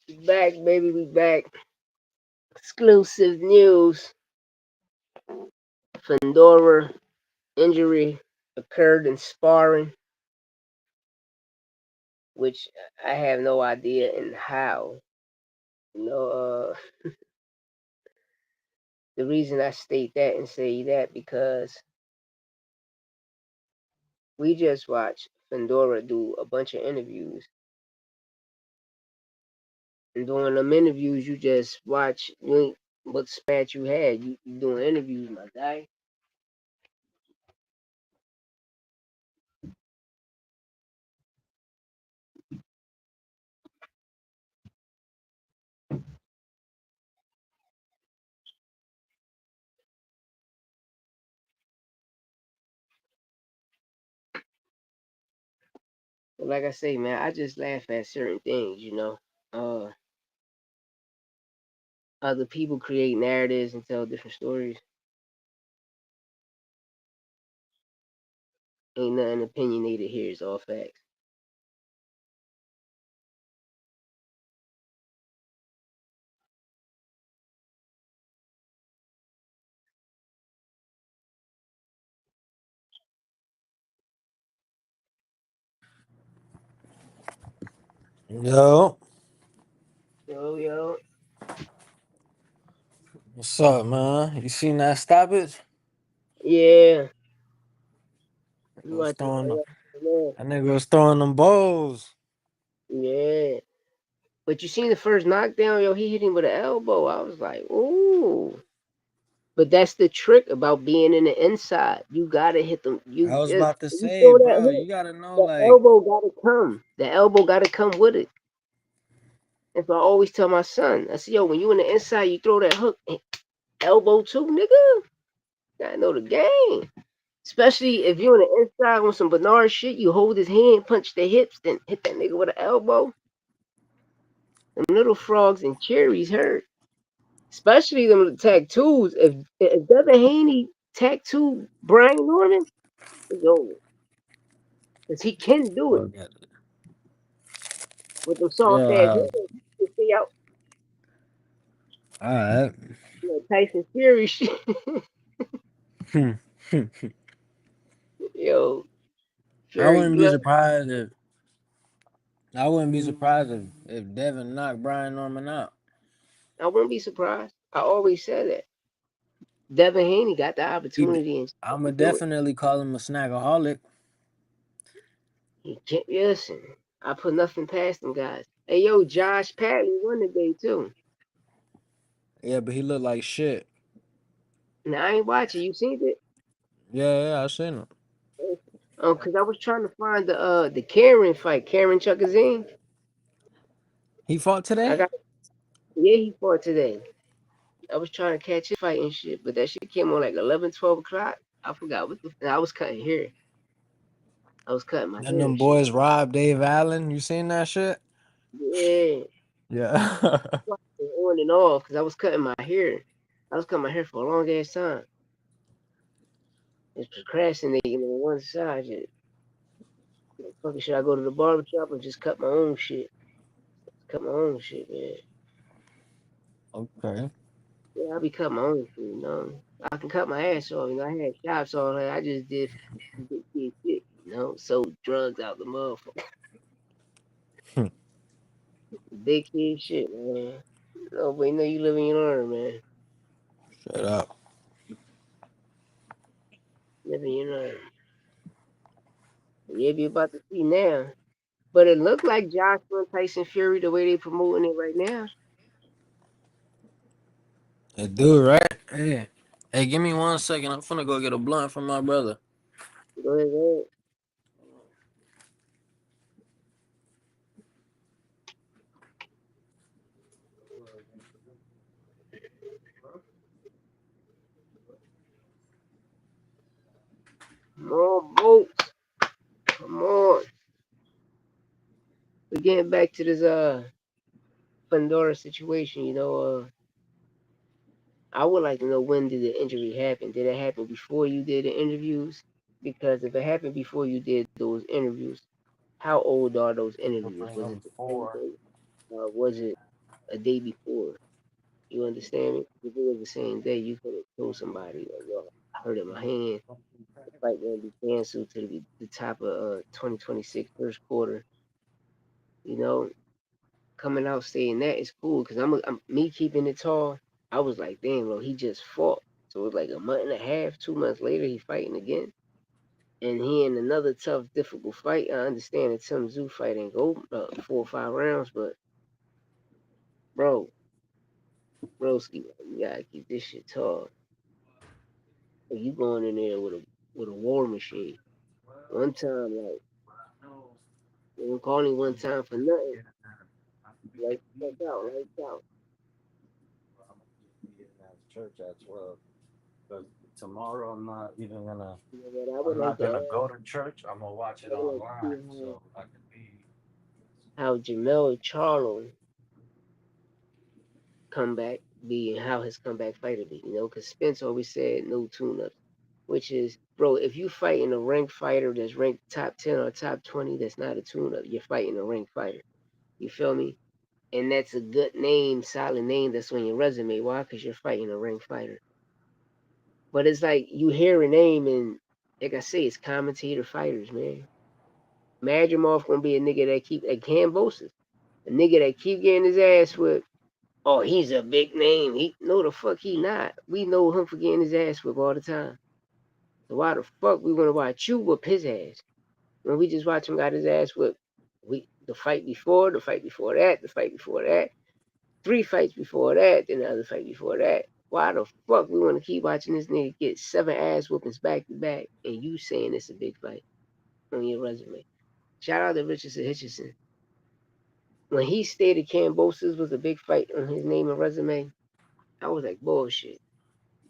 We back, baby. We back. Exclusive news. Fedora injury occurred in sparring, which I have no idea in how. You know, the reason I state that and say that because we just watched Fedora do a bunch of interviews. And during them interviews, you just watch what spat you had. You doing interviews, my guy. But like I say, man, I just laugh at certain things. Other people create narratives and tell different stories. Ain't nothing opinionated here. It's all facts. Yo, Yo, what's up, man? You seen that stoppage? yeah. You Was watch it, throwing them, man. that nigga was throwing them balls. Yeah. But you seen the first knockdown, yo, he hit him with an elbow. I was like, ooh. But that's the trick about being in the inside. You gotta hit them. I You was just about to you say, throw that bro, hook, you gotta know, the like, elbow gotta come. The elbow gotta come with it. And so I always tell my son, I said, yo, when you in the inside, you throw that hook, elbow too, nigga. Gotta know the game. Especially if you're on the inside on some Bernard shit, you hold his hand, punch the hips, then hit that nigga with an elbow. Them little frogs and cherries hurt. Especially them tattoos. If Devin Haney tattoo Brian Norman, it's over. Because he can do it fuck it. with them soft ass Yeah, hands. You see out, alright. Tyson Fury shit. Yo, I Fury wouldn't be blood. surprised if Devin knocked Brian Norman out. I wouldn't be surprised. I always said that. Devin Haney got the opportunity and I'ma to do it. definitely call him a snackaholic. He can't listen. I put nothing past them guys. Hey yo, Josh Padley won today too. Yeah, but he looked like shit. Now I ain't watching. You seen it? Yeah, I seen him. Cause I was trying to find the Karen fight, Karen Chuckazine. He fought I today? got Yeah, he fought today. I was trying to catch his fight and shit, but that shit came on like 11, 12 o'clock. I forgot and I was cutting hair. I was cutting my Then hair them and shit. boys robbed Dave Allen. You seen that shit? Yeah, Yeah. on and off because I was cutting my hair. I was cutting my hair for a long ass time. Just procrastinating on one side. Just, fucking should I go to the barber shop or just cut my own shit? Cut my own shit, man. Okay. Yeah, I be cutting my own shit, you know. I can cut my ass off, you know. I had shops all that. I just did big kid shit, you know. Sold drugs out the motherfucker. Big kid shit, man. Nobody know you live in your honor, man. Shut up. Live in your honor. Yeah, be about to see now. But it looked like Joshua and Tyson Fury the way they promoting it right now. Hey, dude, right? Hey. Hey, give me 1 second. I'm finna go get a blunt from my brother. Go ahead, go ahead. Come on, boats. Come on. We're getting back to this Pandora situation, I would like to know when did the injury happen? Did it happen before you did the interviews? Because if it happened before you did those interviews, how old are those interviews? Was it the same day? Was it? a day before. You understand me? If it was the same day, you could have told somebody, like, yo, I hurt in my hand. The fight gonna be canceled to the top of 2026 first quarter. You know, coming out saying that is cool because I'm me keeping it tall. I was like, damn, bro, he just fought. So it was like a month and a half, 2 months later, he fighting again. And he in another tough, difficult fight. I understand the Tim Zoo fight ain't go 4 or 5 rounds, but bro, broski, you gotta keep this shit tall. Like, you going in there with a war machine. One time, like, they don't call me one time for nothing. Like, check out, lights out. Church at 12. Because tomorrow I'm not even gonna. You know what? I'm not gonna go to church. I'm gonna watch I it would like to see online, so I can be. how Jamel Charlo comeback be and how his comeback fighter be. You know, because Spence always said no tune-ups, which is, bro, if you fighting a ranked fighter that's ranked top 10 or top 20, that's not a tune-up. You're fighting a ranked fighter. You feel me? And that's a good name, solid name that's on your resume. Why? Because you're fighting a ranked fighter. But it's like you hear a name and, like I say, it's commentator fighters, man. Madrimov gonna be a nigga that keep like Cambosis, a nigga that keep getting his ass whipped. Oh, he's a big name. He no the fuck he not. We know him for getting his ass whipped all the time. So why the fuck we wanna watch you whip his ass when we just watch him got his ass whipped? We the fight before, the fight before that, the fight before that, 3 fights before that, then the other fight before that. Why the fuck we want to keep watching this nigga get 7 ass whoopings back to back, and you saying it's a big fight on your resume? Shout out to Richardson Hitchison. When he stated Cambosis was a big fight on his name and resume, I was like, bullshit,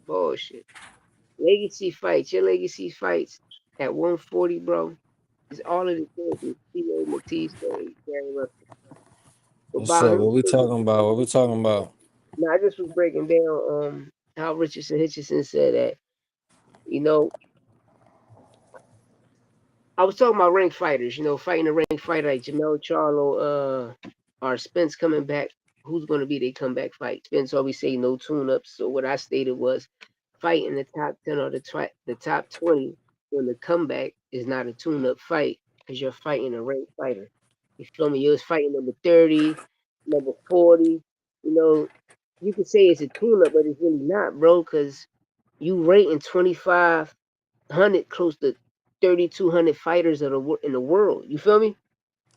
bullshit. Legacy fights, your legacy fights at 140, bro, is all of the champions. T.O. Matisse, Gary Russell. But What's by up? him, What we talking about? What we talking about? now I just was breaking down how Richardson Hitchison said that, you know, I was talking about ranked fighters, you know, fighting a ranked fighter like Jamel Charlo, or Spence coming back. Who's going to be their comeback fight? Spence always say no tune-ups. So what I stated was fighting the top 10 or the top 20 when the comeback is not a tune-up fight because you're fighting a ranked fighter. You feel me? You was fighting number 30, number 40. You know, you could say it's a tune-up, but it's really not, bro, because you rating 2,500 close to 3,200 fighters in the world. You feel me?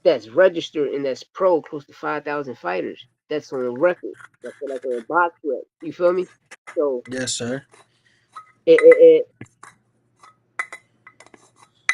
That's registered and that's pro, close to 5,000 fighters. That's on record. That's like on a box rec. You feel me? So Yes, sir. it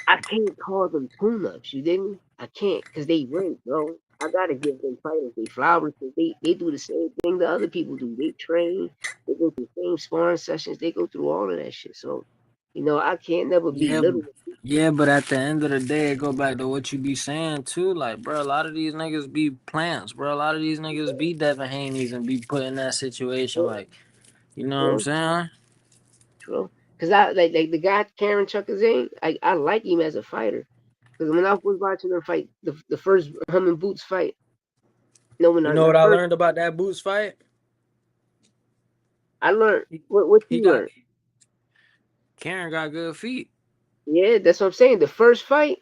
I can't call them tune-ups. You dig me? I can't because they rank, bro. I gotta give them fighters they flowers because they do the same thing that other people do. They train, they go through the same sparring sessions, they go through all of that shit. So, you know, I can't never Yeah, belittle. yeah, but at the end of the day, it go back to what you be saying too. Like, bro, a lot of these niggas be plants, bro. A lot of these niggas be Devin Haney's and be put in that situation. True, Like, you know what I'm true, saying? true. Because I like the guy Karen Chucker Zane. I like him as a fighter. Because when I was watching him fight the first him and Boots fight, no, when You I, know the what I first learned about that Boots fight? I learned He, what he you got learned. Karen got good feet. Yeah, that's what I'm saying. The first fight,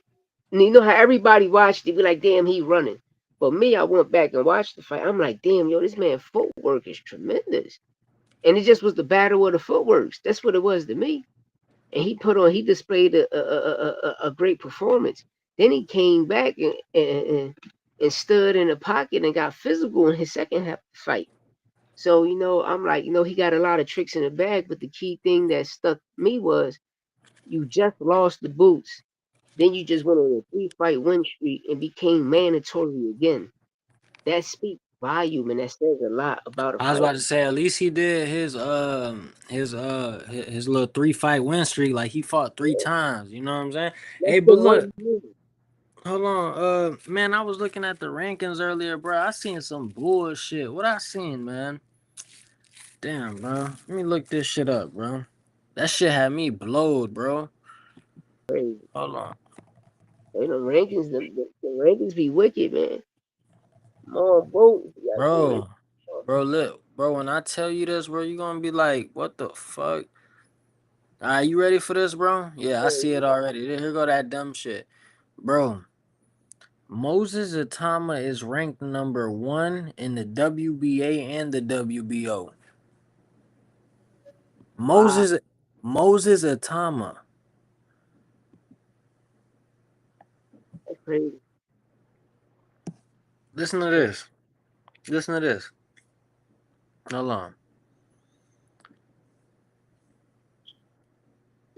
and you know how everybody watched it, be like, damn, he running. But me, I went back and watched the fight. I'm like, damn, yo, this man footwork is tremendous. And it just was the battle of the footworks. That's what it was to me. And he displayed a great performance. Then he came back and stood in the pocket and got physical in his second half of the fight. So, you know, I'm like, you know, he got a lot of tricks in the bag, but the key thing that stuck me was you just lost the Boots. Then you just went on a 3 fight win streak and became mandatory again. That speaks volume and that says a lot about a I was fight. about to say, at least he did his little 3 fight win streak. Like he fought 3 times. You know what I'm saying? Less Hey, but than look, 1 year. hold on, man, I was looking at the rankings earlier, bro. I seen some bullshit. What I seen, man? Damn, bro. Let me look this shit up, bro. That shit had me blowed, bro. Crazy. Hold on, You know, the rankings be wicked, man. More votes. You gotta do it. bro. Bro, look, bro, when I tell you this, bro, you gonna be like, what the fuck? All right, you ready for this, bro? Yeah, I see it already. Here go that dumb shit. Bro, Moses Atama is ranked number 1 in the WBA and the WBO. Wow, Moses Atama. that's crazy. Listen to this. Listen to this. Hold on.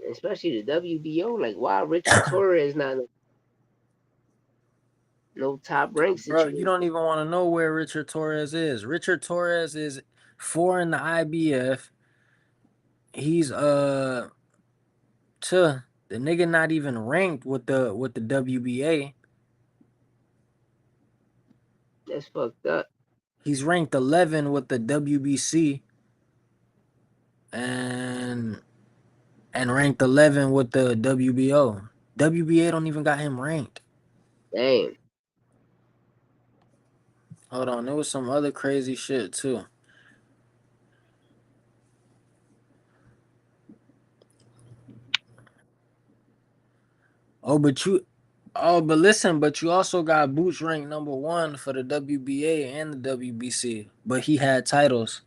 Especially the WBO. Like, why Richard Torres not no top rank Bro, you situation? don't even want to know where Richard Torres is. Richard Torres is 4 in the IBF. He's the nigga not even ranked with the WBA. That's fucked up. He's ranked 11 with the WBC and ranked 11 with the WBO. WBA don't even got him ranked. Damn. Hold on, there was some other crazy shit too. Oh, but listen, but you also got Boots ranked number 1 for the WBA and the WBC, but he had titles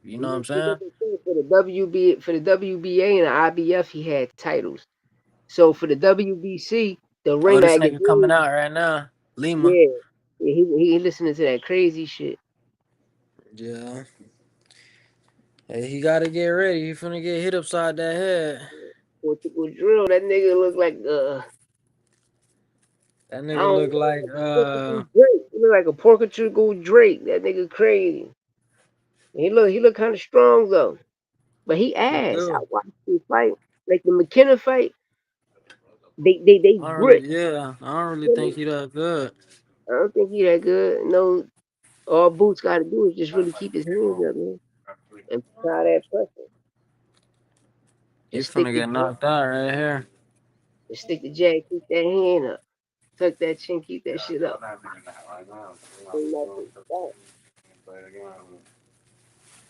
you know what I'm saying? For the WBA and the IBF, he had titles. So for the WBC, the Oh, Ring this nigga coming Magazine, out right now, Lima. yeah, yeah, he listening to that crazy shit. Yeah, hey, he gotta get ready. He finna get hit upside that head. Portugal drill. That nigga look like That I nigga don't look know, like like a Portugal Drake. He look like a Portugal Drake. That nigga crazy. He look kind of strong though, but he he ass. I do. watched him fight, like the McKenna fight. They I don't brick. really, yeah, I don't really I think he that good. don't think he that good. No, all Boots got to do is just really keep his hands up, man, and apply that pressure. He Just stick finna the get knocked out right here. just stick the jab, keep that hand up, tuck that chin, keep that shit up. Ain't nothing.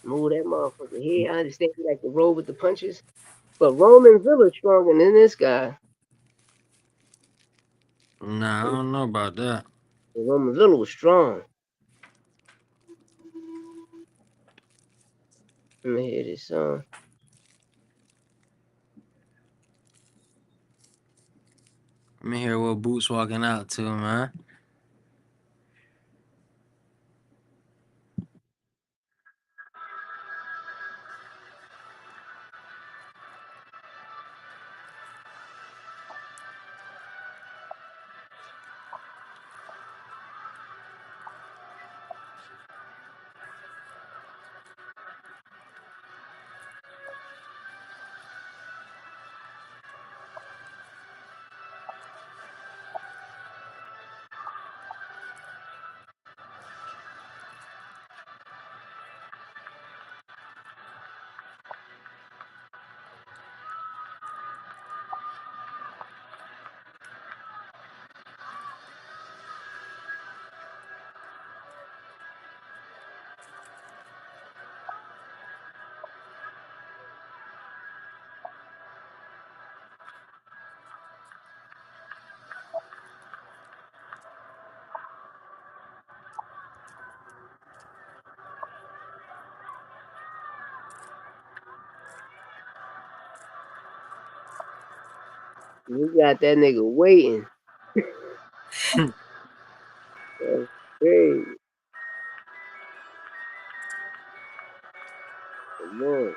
Move that motherfucker here. I understand you like to roll with the punches, but Roman Villa's stronger than this guy. Nah, I don't know about that. Roman Villa was strong. Let me hear this song. Let me hear what Boots walking out to, man. You got that nigga waiting. That's crazy. Come on.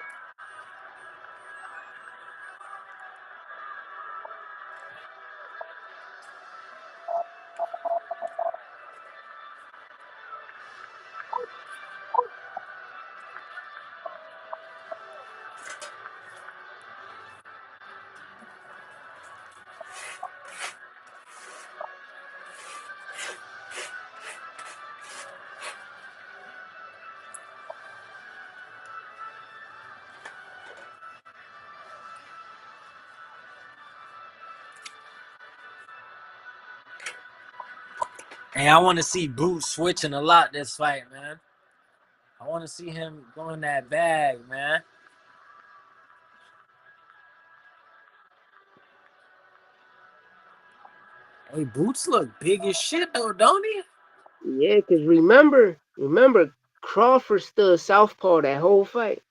Hey, I want to see Boots switching a lot this fight, man. I want to see him go in that bag, man. Hey, Boots look big as shit though, don't he? Yeah, cause remember, Crawford stood southpaw that whole fight.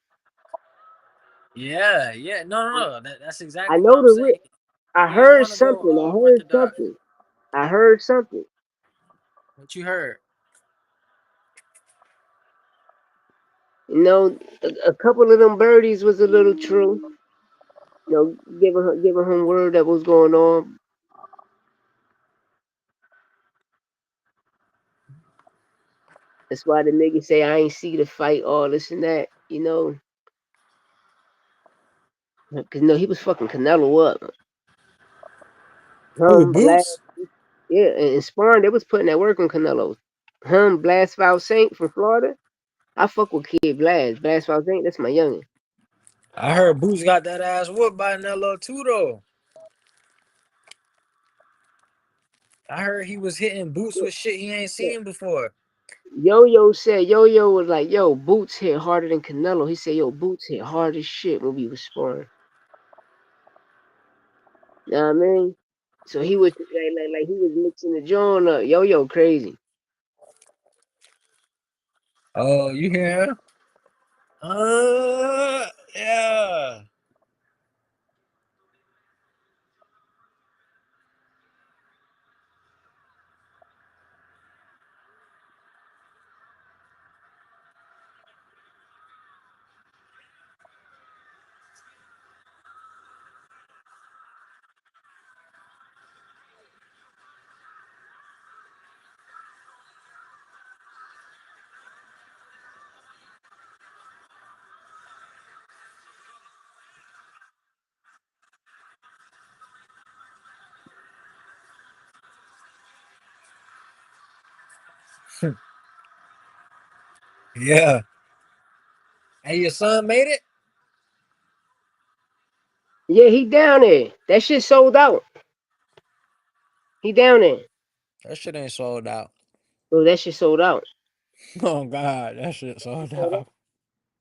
Yeah, yeah. No. That's I exactly what know I'm the saying. I He didn't heard want to go something. I heard orthodox. something. I heard something. What you heard? You know, a couple of them birdies was a little true. You know, giving him word that was going on. That's why the nigga say I ain't see the fight, all this and that. You know, cause no, he was fucking Canelo up. Who, Blast, Boots? yeah, and sparring, they was putting that work on Canelo. Blast Val Saint from Florida. I fuck with Kid Blast. Blast Val Saint, that's my youngin. I heard Boots got that ass whooped by Nello too, though. I heard he was hitting Boots with shit he ain't seen before. Yo said, Yo was like, yo, Boots hit harder than Canelo. He said, yo, Boots hit hard as shit when we was sparring. You know what I mean? So he was like he was mixing the joint up. Yo crazy. Oh, you hear him? Yeah. Yeah. Hey, your son made it? Yeah, he down there. That shit sold out. He down there. That shit ain't sold out. Bro, that shit sold out. Oh God, that shit sold out.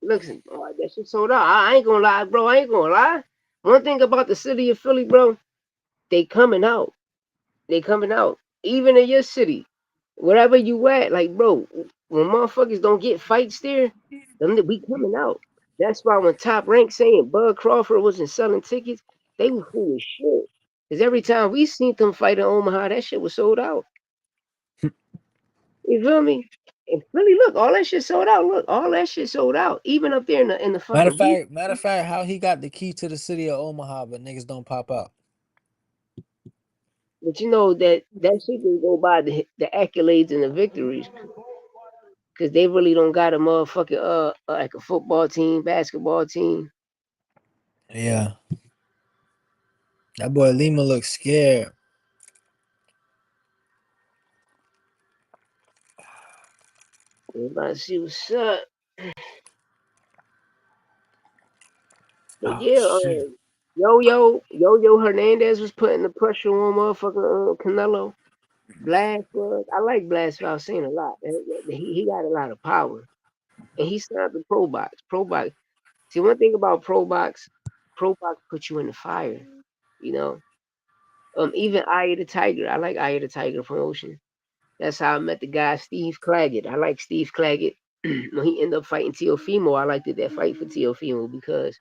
Listen, oh, that shit sold out. I ain't gonna lie, bro. I ain't gonna lie. One thing about the city of Philly, bro, they coming out. They coming out. Even in your city, wherever you at, like, bro, when motherfuckers don't get fights there, we coming out. That's why when Top Rank saying Bud Crawford wasn't selling tickets, they was full of shit. Cause every time we seen them fight in Omaha, that shit was sold out. You feel me? And Philly, look, all that shit sold out. Look, all that shit sold out. Even up there in the Matter of fucking beach. fact, matter of fact, how he got the key to the city of Omaha, but niggas don't pop out. But you know that shit can go by the accolades and the victories. Cause they really don't got a motherfucking like a football team, basketball team. Yeah. That boy Lima looks scared. Everybody see what's up. But Oh yeah, shit. Yo Hernandez was putting the pressure on motherfucking Canelo. Blast was. I like Blast Valcine a lot. He got a lot of power, and he signed the Pro Box. Pro Box. See, one thing about Pro Box put you in the fire. You know, even Eye of the Tiger. I like Eye of the Tiger promotion. That's how I met the guy Steve Claggett. I like Steve Claggett. When he ended up fighting Teofimo, I liked that fight for Teofimo because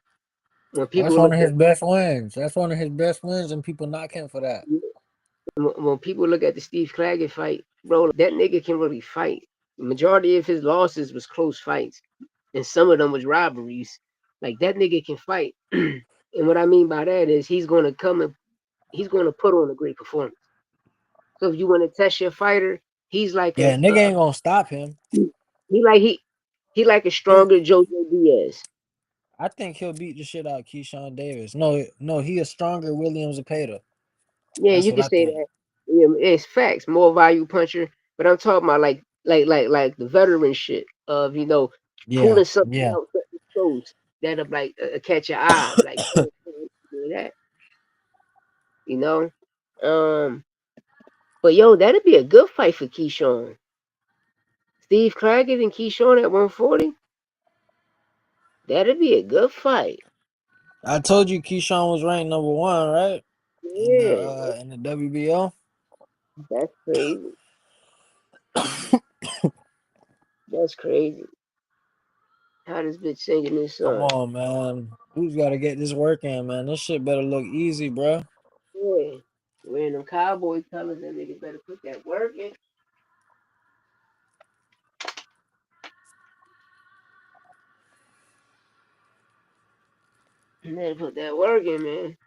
when That's people one look of at his best wins. That's one of his best wins, and people knock him for that. when people look at the Steve Claggett fight, bro, that nigga can really fight. The majority of his losses was close fights, and some of them was robberies. Like that nigga can fight, and what I mean by that is he's gonna put on a great performance. So if you want to test your fighter, he's like Yeah, nigga ain't gonna stop him. he like he like a He'll, stronger Jojo Diaz. I think he'll beat the shit out of Keyshawn Davis. No, he a stronger William Zepeda. Yeah, That's you what can I say think. that. Yeah, it's facts. More value puncher. But I'm talking about like the veteran shit of Yeah, pulling something yeah. out certain shows that'll like catch your eye. Like do that, you know. Um, but yo, that'd be a good fight for Keyshawn. Steve Claggett and Keyshawn at 140. That'd be a good fight. I told you Keyshawn was ranked number 1, right? Yeah, In the WBO. that's crazy. That's crazy. How this bitch singing this Come song? on, man. Who's got to get this work in, man? This shit better look easy, bro. Yeah. Wearing them cowboy colors, that nigga better put that work in. He better put that work in, man.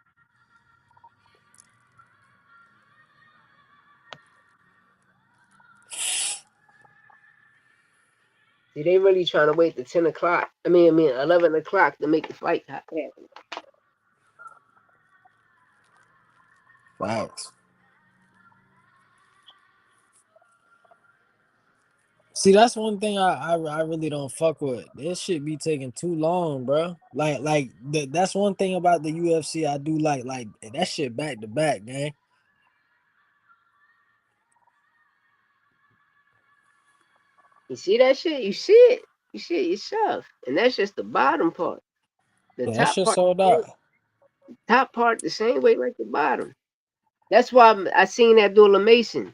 See, they really trying to wait to 10 o'clock. I mean, 11 o'clock to make the fight happen. Facts. See, that's one thing I really don't fuck with. This shit be taking too long, bro. That's one thing about the UFC I do like that shit back to back, gang. You see that shit? You see it. You see it yourself. And that's just the bottom part. The Yeah, that top shit part, sold out. top part the same way like the bottom. That's why I seen Abdullah Mason.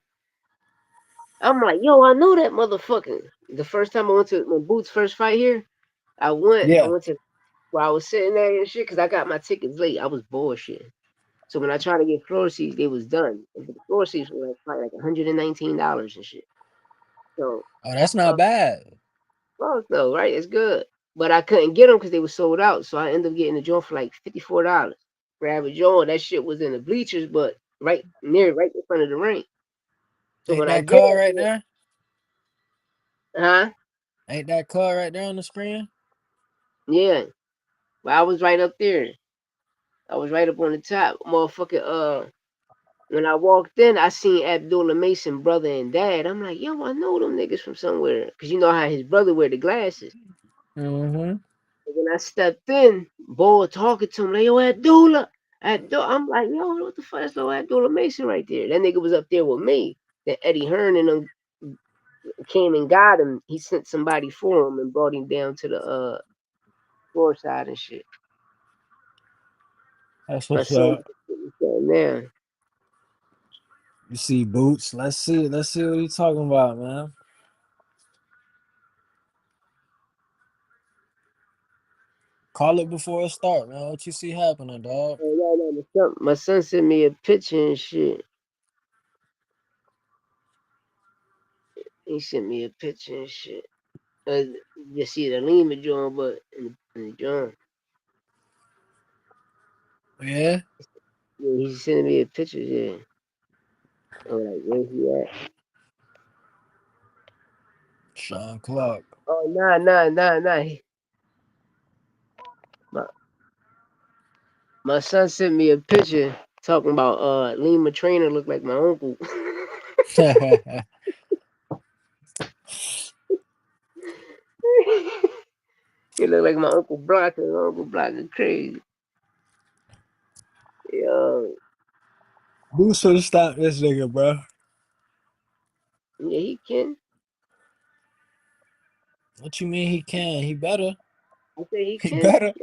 I'm like, yo, I know that motherfucker. The first time I went to when Boots first fight here, I went. I Yeah. went to where I was sitting there and shit because I got my tickets late. I was bullshit. So when I tried to get floor seats, they was done. And the floor seats were like probably like $119 and shit. So, Oh, that's not uh, bad. well, no, right? It's good. But I couldn't get them because they were sold out. So I ended up getting the joint for like $54. Grab a joint. That shit was in the bleachers, but right right in front of the ring. So Ain't when I that get car up right there, there? huh? Ain't that car right there on the screen? Yeah. But I was right up there. I was right up on the top. Motherfucker, when I walked in, I seen Abdullah Mason brother and dad. I'm like, yo, I know them niggas from somewhere. Cause you know how his brother wear the glasses. Mm-hmm. And when I stepped in, boy talking to him, like, yo, Abdullah. I'm like, yo, what the fuck? That's no Abdullah Mason right there. That nigga was up there with me. Then Eddie Hearn and them came and got him. He sent somebody for him and brought him down to the floor side and shit. That's My what's son up. down there. You see Boots. Let's see. Let's see what he's talking about, man. Call it before it start, man. What you see happening, dog? Oh, yeah, no, my son sent me a picture and shit. He sent me a picture and shit. You see the Lima joint, but in the joint. Yeah. Yeah, he's sending me a picture, yeah. I'm like, where he at? Sean Clark. Oh, nah. My, my son sent me a picture talking about Lima Trainer look like my uncle. He look like my Uncle Block, and Uncle Block is crazy. Yo, Boots should stop this nigga, bro. yeah, he can. What you mean he can? He better. I say he He can. better.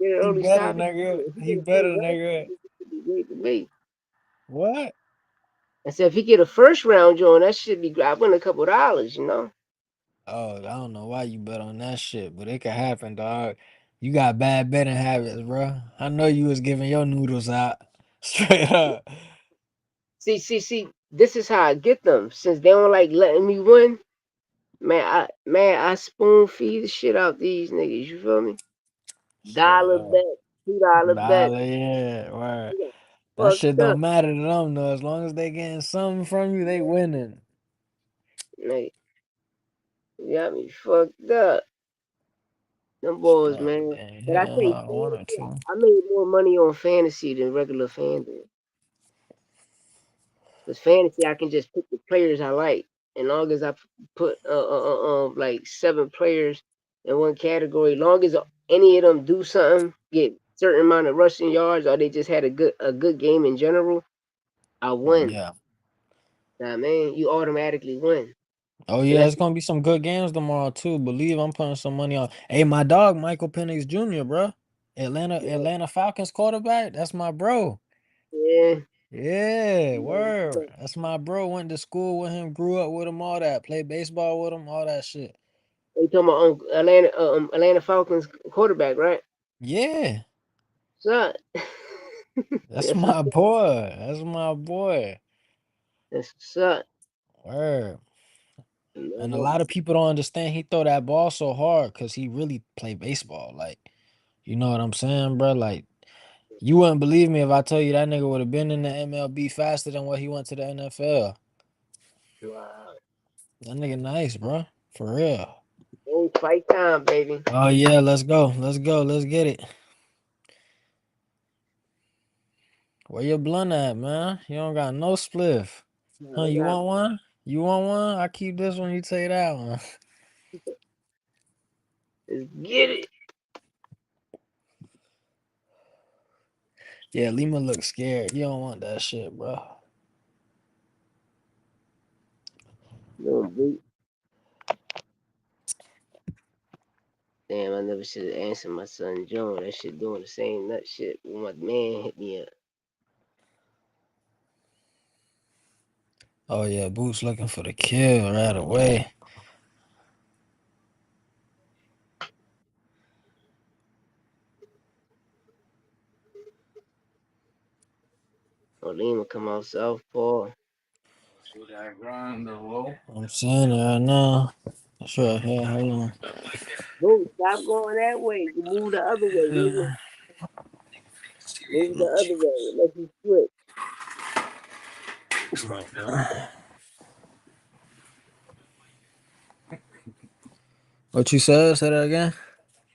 Get an He early better, stop. nigga. If he He get a first better, round, nigga. it be great to me. What? I said if he get a first round joint, that should be great. I win a couple dollars, you know. Oh, I don't know why you bet on that shit, but it could happen, dog. You got bad betting habits, bro. I know you was giving your noodles out. Straight up. See. This is how I get them. Since they don't like letting me win, man, I spoon feed the shit out these niggas. You feel me? Straight Dollar up. bet, $2 bet. Dollar, yeah, right. You got That shit fucked up, don't matter to them though. As long as they getting something from you, they winning. nigga. You got me fucked up. Them boys, Oh, man. dang, But I hell say no, one or fantasy. two. I made more money on fantasy than regular FanDuel. Because fantasy, I can just pick the players I like. And long as I put like 7 players in one category, long as any of them do something, get certain amount of rushing yards, or they just had a good game in general, I win. Yeah, Nah, man, you automatically win. Oh So yeah, that's it's gonna be some good games tomorrow too. Believe I'm putting some money on. Hey, my dog Michael Penix Jr., bro. Atlanta Falcons quarterback. That's my bro. yeah. Yeah, Yeah. word. That's my bro. Went to school with him, grew up with him, all that. Played baseball with him, all that shit. You talking about Atlanta Falcons quarterback, right? Yeah, Son. that's That's what's my boy. That's my boy. that's what's up. Word. And a No, lot of people don't understand he throw that ball so hard because he really play baseball. Like, you know what I'm saying, bro? Like, you wouldn't believe me if I told you that nigga would have been in the MLB faster than what he went to the NFL. wow. That nigga nice, bro. For real. Ain't fight time, baby. Oh yeah, let's go. Let's go. Let's get it. Where your blunt at, man? You don't got no spliff. Huh, I you got want one? You want one? I keep this one, you take that one. let's get it. Yeah, Lima looks scared. You don't want that shit, bro. No, boot. Damn, I never should have answered my son John. That shit doing the same nut shit when my man hit me up. Oh yeah, Boots looking for the kill right away. Or Lima come out southpaw. I'm saying it right now. That's right here. Hold on. Boot, stop going that way. You move the other way, nigga. Yeah. Move the other way. Let you switch. What you said? Say that again.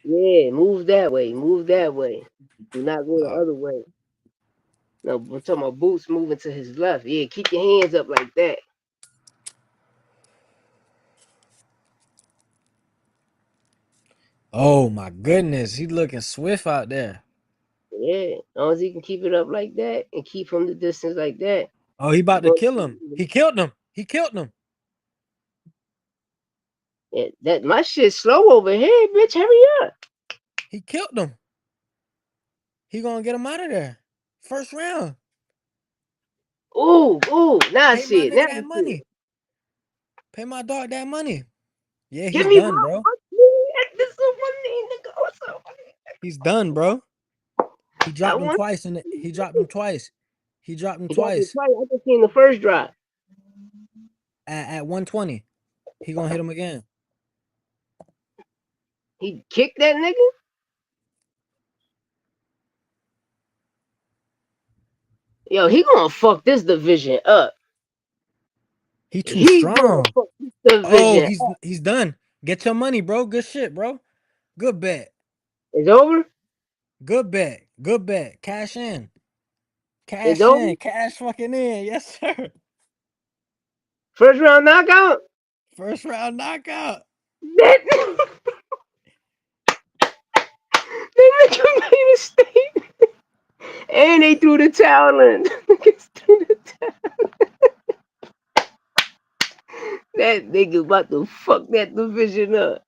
Yeah, move that way. Move that way. Do not go the Oh. other way. No, I'm talking about Boots moving to his left. Yeah, keep your hands up like that. Oh my goodness, he looking swift out there. Yeah, as long as he can keep it up like that and keep from the distance like that. Oh, he You about to go, kill him. He killed him. He killed him. yeah, that my shit slow over here, bitch. Hurry up. He killed him. He gonna get him out of there. First round. Ooh, ooh. Now I Pay my see it. Now nigga I that see it. money. Pay my dog that money. Yeah, Give he's me my done, bro. money. This is money, nigga. What's up? He's done, bro. He I dropped him want. twice and he dropped him twice. He dropped him He got me twice twice. I just seen the first drop. at 120. He gonna hit him again. He kicked that nigga. Yo, he gonna fuck this division up. He too He gonna strong. fuck this Oh, division up. he's done. Get your money, bro. Good shit, bro. Good bet. It's over. Good bet. Good bet. Cash in. It's Cash over. in. Cash fucking in. Yes, sir. First round knockout. First round knockout. That, that nigga made a statement. And they threw the towel in. Niggas threw the towel. That nigga about to fuck that division up.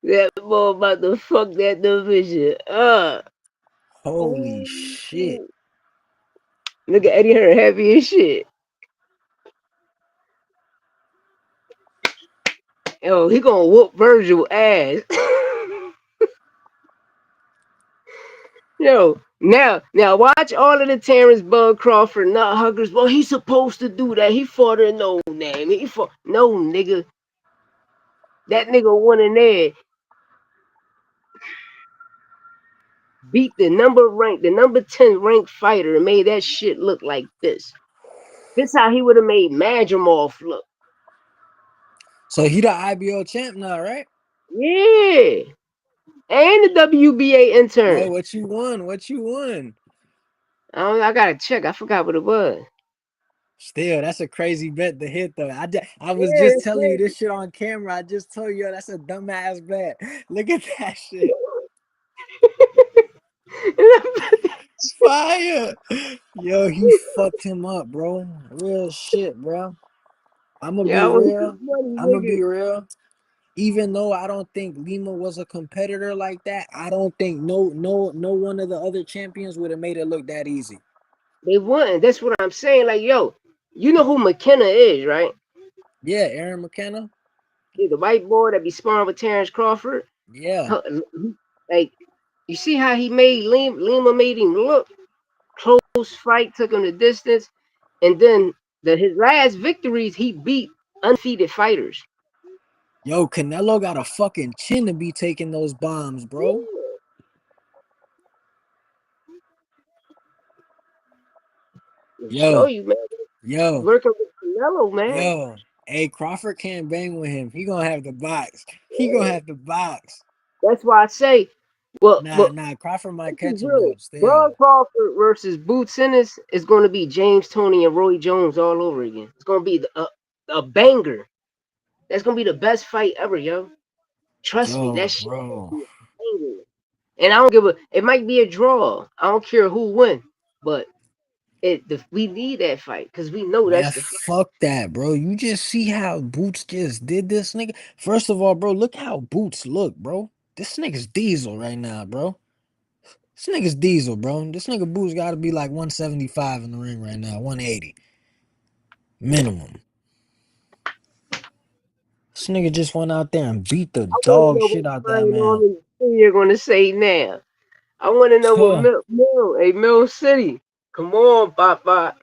That boy about to fuck that division up. Holy shit. Ooh. Nigga Eddie Hearn heavy as shit. Yo, he gonna whoop Virgil ass. Yo, now watch all of the Terrence Bud Crawford nut huggers. Well, he's supposed to do that. He fought her no name. He fought no nigga. That nigga went in there, beat the number 10 ranked fighter and made that shit look like this. This how he would have made Madrimov look. So he the IBO champ now, right? Yeah. And the WBA Oh, intern. what you won? What you won? I gotta check. I forgot what it was. Still, that's a crazy bet to hit though. I was Yeah, just that's telling you crazy. this shit on camera. I just told you that's a dumbass bet. Look at that shit. Fire. Yo, he fucked him up, bro. Real shit, bro. I'm gonna Yeah, be I want real. some money, I'm gonna nigga. be real. Even though I don't think Lima was a competitor like that, I don't think no one of the other champions would have made it look that easy. They wouldn't. That's what I'm saying. Like, yo, you know who McKenna is, right? Yeah, Aaron McKenna. He's the white boy that be sparring with Terrence Crawford. Yeah. Huh, like, you see how he made Lima made him look close fight, took him the distance, and then his last victories he beat undefeated fighters. Yo, Canelo got a fucking chin to be taking those bombs, bro. Show Yo, you, man. yo, Working with Canelo, man. yo. Hey, Crawford can't bang with him. He gonna have the box. He gonna have the box. That's why I say, well, Nah. Crawford might this is catch him real. though. Still. Bud Crawford versus Boots Ennis is going to be James Tony and Roy Jones all over again. It's going to be a banger. That's going to be the best fight ever, yo. Trust me, Yo, that shit going bro. to be a banger. And I don't give a. It might be a draw. I don't care who win, but we need that fight because we know Man, that's the fight. fuck that, bro. You just see how Boots just did this nigga. First of all, bro, look how Boots look, bro. This nigga's Diesel right now, bro. This nigga's Diesel, bro. This nigga Boots got to be like 175 in the ring right now, 180 minimum. This nigga just went out there and beat the I want to dog know what shit out that Brian man. Norman you're going to say now. I want to know what Huh. Mill City. Come on, Papa.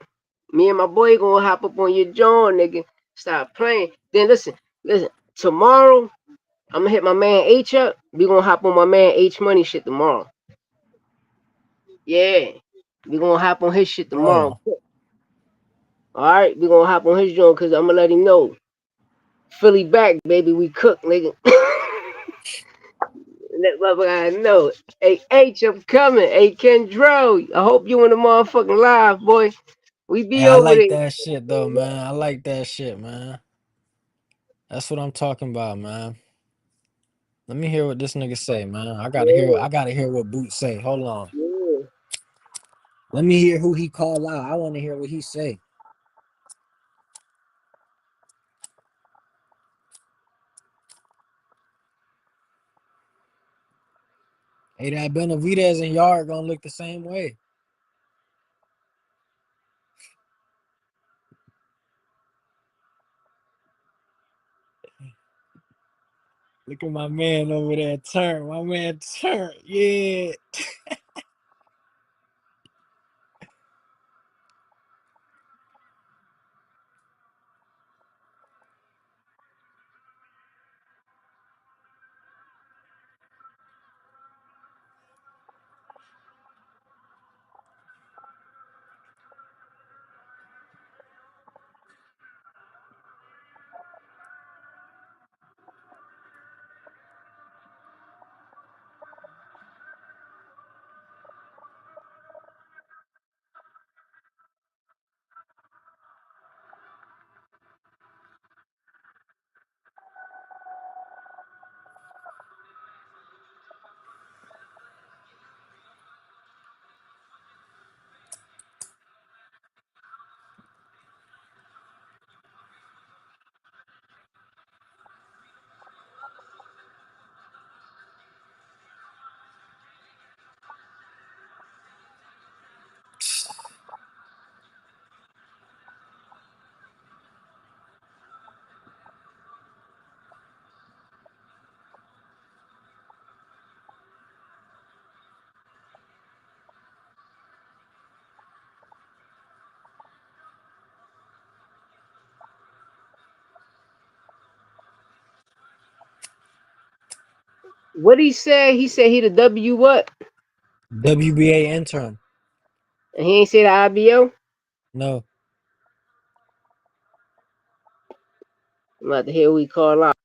Me and my boy gonna hop up on your jaw, nigga. Stop playing. Then listen. Tomorrow, I'm gonna hit my man H up. We gonna hop on my man H Money shit tomorrow. Yeah, we gonna hop on his shit tomorrow. Bro, All right, we gonna hop on his joint because I'm gonna let him know. Philly back, baby. We cook, nigga. Let motherfucker know. Hey H, I'm coming. Hey Kendro, I hope you in the motherfucking live, boy. We hey, be I over like there. that shit though, man. I like that shit, man. That's what I'm talking about, man. Let me hear what this nigga say, man. Yeah, I gotta hear what Boots say. Hold on. yeah. Let me hear who he call out. I want to hear what he say. Hey, that Benavidez and Yard gonna look the same way. Look at my man over there. Turn. My man turn. Yeah. What he said? He said he the W what? WBA intern. And he ain't say the IBO. No. I'm about to hear we call out.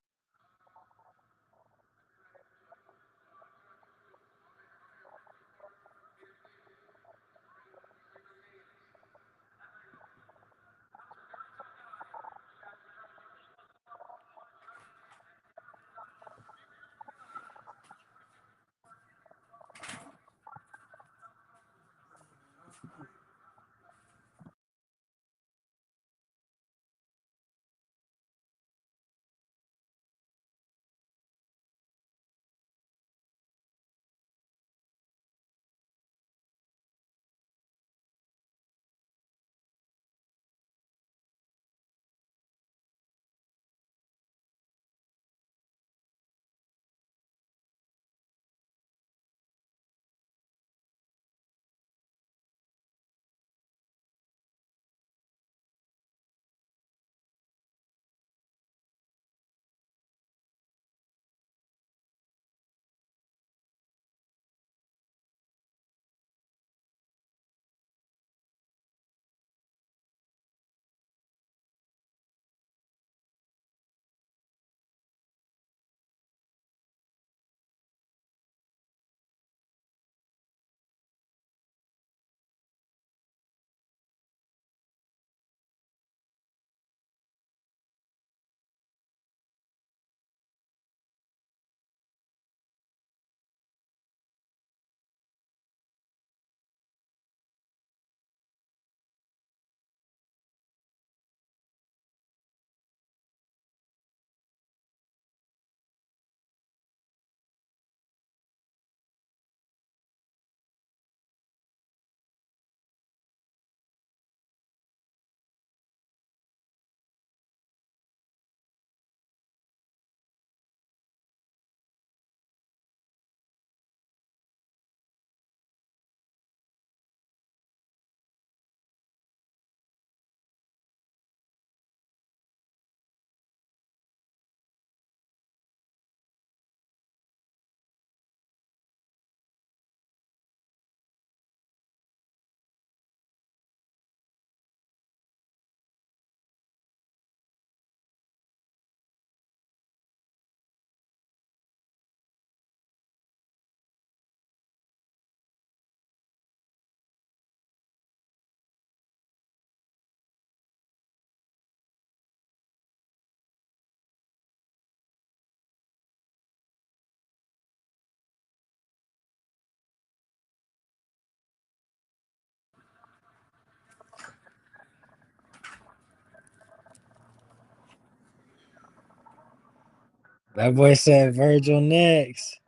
That boy said Virgil next.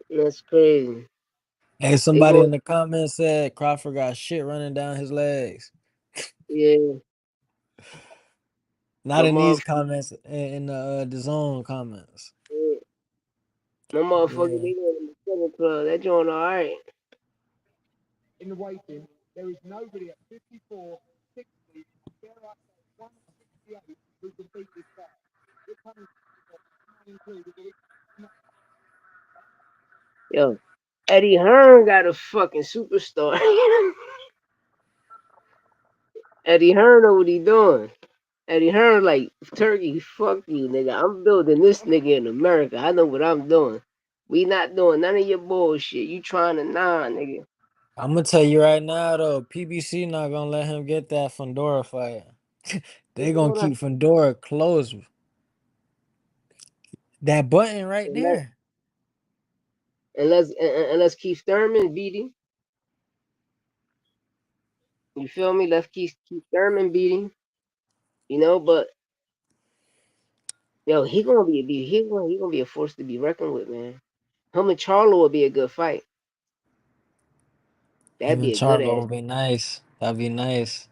That's crazy. Hey, They somebody going, in the comments said Crawford got shit running down his legs. yeah, Not my in these motherfucker, comments, in the zone comments. yeah, my motherfucker, Yeah. they going in the seven club. That joint all right. Yo, Eddie Hearn got a fucking superstar. Eddie Hearn know what he doing. Eddie Hearn like Turkey, fuck you, nigga. I'm building this nigga in America. I know what I'm doing. We not doing none of your bullshit. You trying to nah, nigga. I'm gonna tell you right now though, PBC not gonna let him get that Fundora fight. They gonna Hold on. keep Fundora close. That button right Unless, there. unless Keith Thurman beat him. You feel me? Let's Keith Thurman beat him. You know, but yo, he gonna be a force to be reckoned with, man. Him and Charlo will be a good fight. That'd Him be and a good Charlo ass. would be nice. That'd be nice.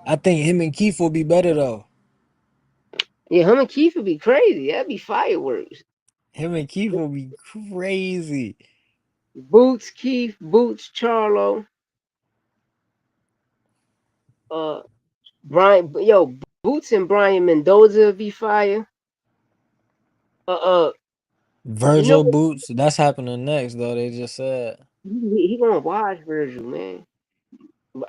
I think him and Keith will be better though. Yeah, him and Keith would be crazy. That'd be fireworks. Him and Keith will be crazy. Boots, Keith, Boots, Charlo, uh, Brian, yo, Boots and Brian Mendoza would be fire. Uh, uh, you know Virgil what? Boots, that's happening next though. They just said. He gonna watch Virgil, man.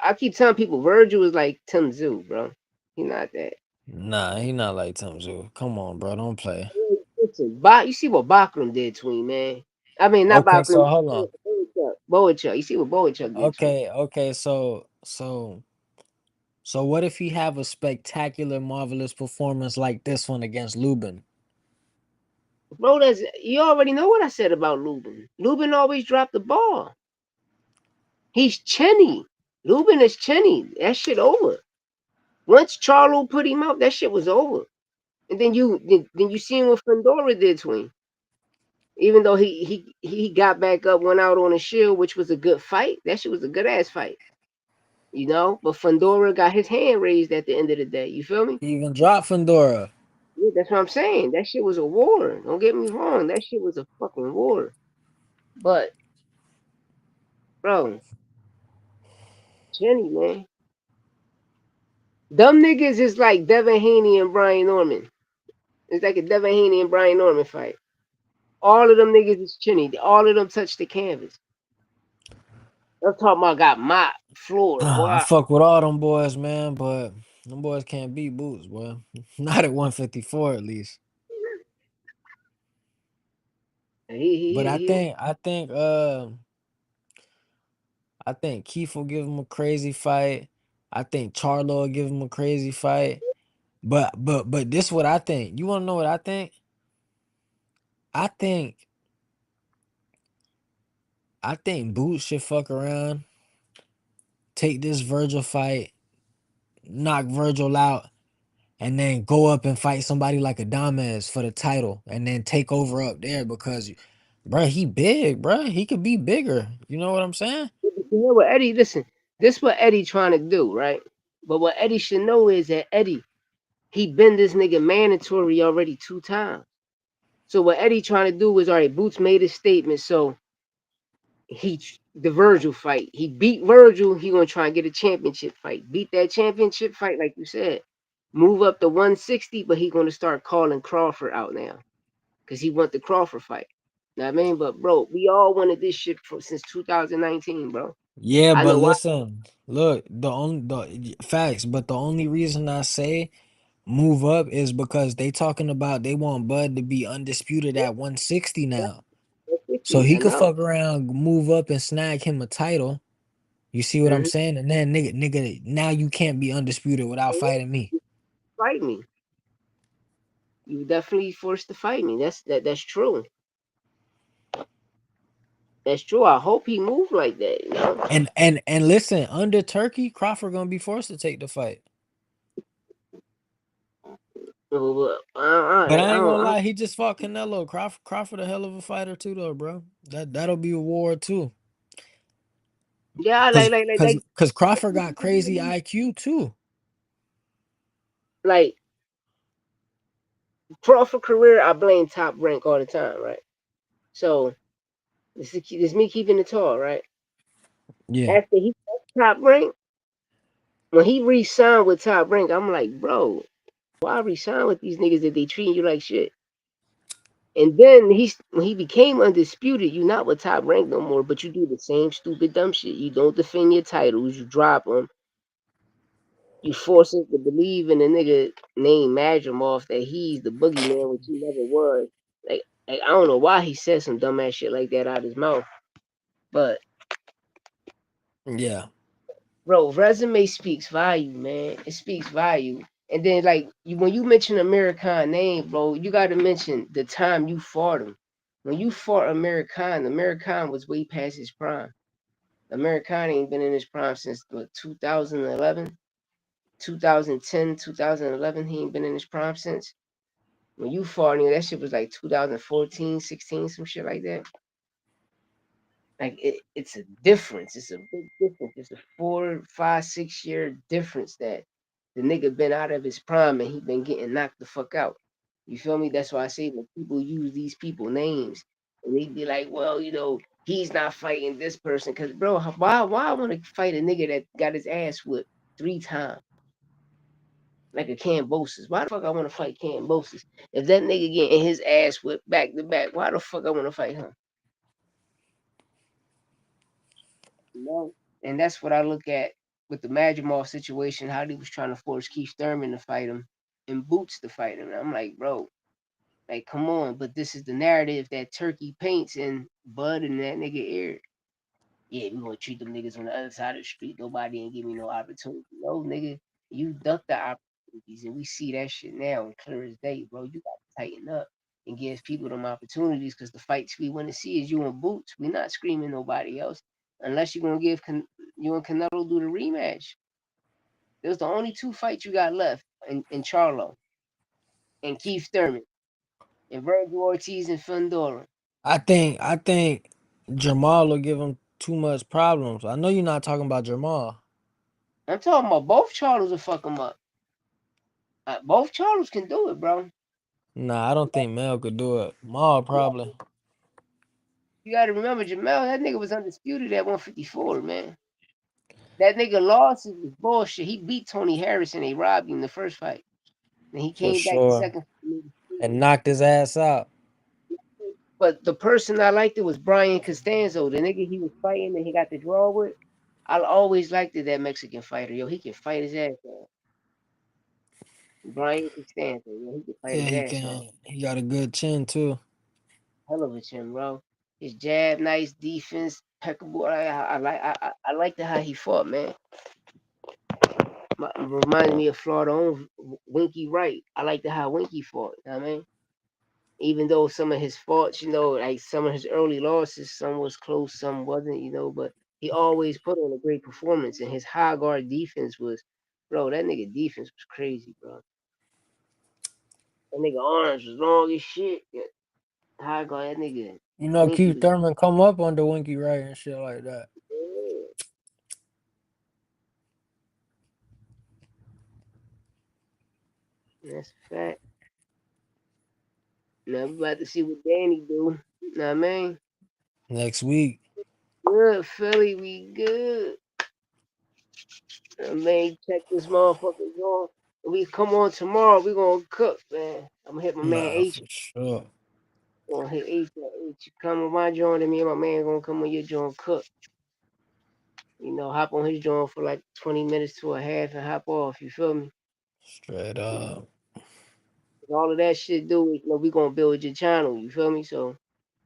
I keep telling people Virgil is like Tim Zoo, bro. He not that. Nah, he not like Tim Zoo. Come on, bro, don't play. Listen, you see what Bachram did to him, man. I mean, not Okay, so Bachram, hold on. Boachuk. You see what Boachuk did to him. Okay, so what if he have a spectacular, marvelous performance like this one against Lubin? Bro, you already know what I said about Lubin. Lubin always dropped the ball. He's chinny. Lubin is chinny. That shit over. Once Charlo put him out, that shit was over. And then you seen what Fundora did to him. Even though he got back up, went out on a shield, which was a good fight. That shit was a good ass fight. You know? But Fundora got his hand raised at the end of the day. You feel me? He even dropped Fedora. Yeah, that's what I'm saying. That shit was a war. Don't get me wrong. That shit was a fucking war. But, bro, Jenny, man. Dumb niggas is like Devin Haney and Brian Norman. It's like a Devin Haney and Brian Norman fight. All of them niggas is chinny. All of them touch the canvas. I'm talking about got mop, floor, I boy. fuck with all them boys, man, but them boys can't beat Boots, boy. Not at 154 at least. But He I think Keith will give him a crazy fight. I think Charlo will give him a crazy fight. But this what I think. You wanna know what I think? I think I think Boots should fuck around, take this Virgil fight, knock Virgil out, and then go up and fight somebody like Adames for the title, and then take over up there because, bruh, he big, bruh. He could be bigger. You know what I'm saying? you know what Eddie? Listen, this what Eddie trying to do, right? But what Eddie should know is that Eddie, he been this nigga mandatory already 2 times. So what Eddie trying to do is, all right, Boots made a statement, so the Virgil fight. He beat Virgil. He gonna try and get a championship fight. Beat that championship fight, like you said. Move up to 160, but he gonna start calling Crawford out now. because he want the Crawford fight. Know what I mean? But bro, we all wanted this shit since 2019, bro. Yeah, I but know why. listen, look, the facts, but the only reason I say move up is because they talking about they want Bud to be undisputed at 160 now. That's So 50. he I could know. fuck around, move up and snag him a title. You see what I'm Mm-hmm. saying? And then nigga, now you can't be undisputed without fighting me. Fight me. You definitely forced to fight me. That's true. That's true. I hope he moved like that, you know? And listen, under Turkey, Crawford gonna be forced to take the fight. But But I ain't gonna I don't, lie, he just fought Canelo. Crawford a hell of a fighter too, though, bro. That'll be a war too. yeah, Cause cause cause Crawford got crazy IQ too. like Crawford career, I blame Top Rank all the time, right? So this me keeping it tall, right? Yeah. After he Top Rank, when he re-signed with Top Rank, I'm like, bro, why re-sign with these niggas that they treating you like shit? And then when he became undisputed, you not with Top Rank no more, but you do the same stupid dumb shit. You don't defend your titles, you drop them. You force us to believe in a nigga named Madrimov that he's the boogeyman, which he never was. Like I don't know why he said some dumbass shit like that out his mouth. But Yeah. bro, resume speaks value, man. It speaks value. And then like when you mention American name, bro, you gotta mention the time you fought him. When you fought American was way past his prime. American ain't been in his prime since what, 2011, 2010, 2011. He ain't been in his prime since. When you fought him, that shit was like 2014, 16, some shit like that. Like it's a difference. It's a big difference. It's a 4, 5, 6 year difference that the nigga been out of his prime and he been getting knocked the fuck out. You feel me? That's why I say when people use these people names and they be like, well, he's not fighting this person. Cause bro, why I want to fight a nigga that got his ass whipped 3 times? Like a Cambosis. Why the fuck I want to fight Cambosis? If that nigga getting his ass whipped back to back, why the fuck I want to fight him? You know? And that's what I look at with the Madrimov situation, how he was trying to force Keith Thurman to fight him and Boots to fight him. And I'm like, bro, like, come on. But this is the narrative that Turkey paints in Bud and that nigga ear. Yeah, we gonna treat them niggas on the other side of the street. Nobody ain't give me no opportunity. No, nigga, you duck the opportunities, and we see that shit now and clear as day, bro. You got to tighten up and give people them opportunities because the fights we want to see is you and Boots. We not screaming nobody else unless you're gonna give you and Canelo do the rematch. Those the only 2 fights you got left in Charlo and Keith Thurman and Virgil Ortiz and Fundora. I think Jamal will give him too much problems. I know you're not talking about Jamal. I'm talking about both Charlos will fuck them up. Both Charlos can do it, bro. Nah, I don't think Mel could do it. Maul probably. You gotta remember, Jamel, that nigga was undisputed at 154, man. That nigga lost was bullshit. He beat Tony Harris and they robbed him in the first fight. And he For came back the sure. second. And knocked his ass out. But the person I liked it was Brian Costanzo, the nigga he was fighting and he got the draw with. I always liked it, that Mexican fighter. Yo, he can fight his ass off. Brian Costanzo, yo, he can fight Yeah, his he ass off. can. He got a good chin too. Hell of a chin, bro. His jab, nice defense, impeccable. I like the how he fought, man. Reminded me of Florida own Winky Wright. I like the how Winky fought. You know what I mean? Even though some of his faults, like some of his early losses, some was close, some wasn't, but he always put on a great performance. And his high guard defense was, bro, that nigga defense was crazy, bro. That nigga arms was long as shit. Yeah, high guard, that nigga You know, Winky Keith was. Thurman come up under Winky Wright and shit like that. Yeah, that's a fact. Now we about to see what Danny do. Know what I mean? Next week. Good, Philly, we good. I mean, check this motherfucker on. We come on tomorrow. We gonna cook, man. I'm gonna hit my man Nah, H. for sure. Gonna hit H. You come on my joint, and me and my man gonna come on your joint cook. You know, hop on his joint for like 20 minutes to a half and hop off. You feel me? Straight up. All of that shit do is, you know, we gonna build your channel. You feel me? So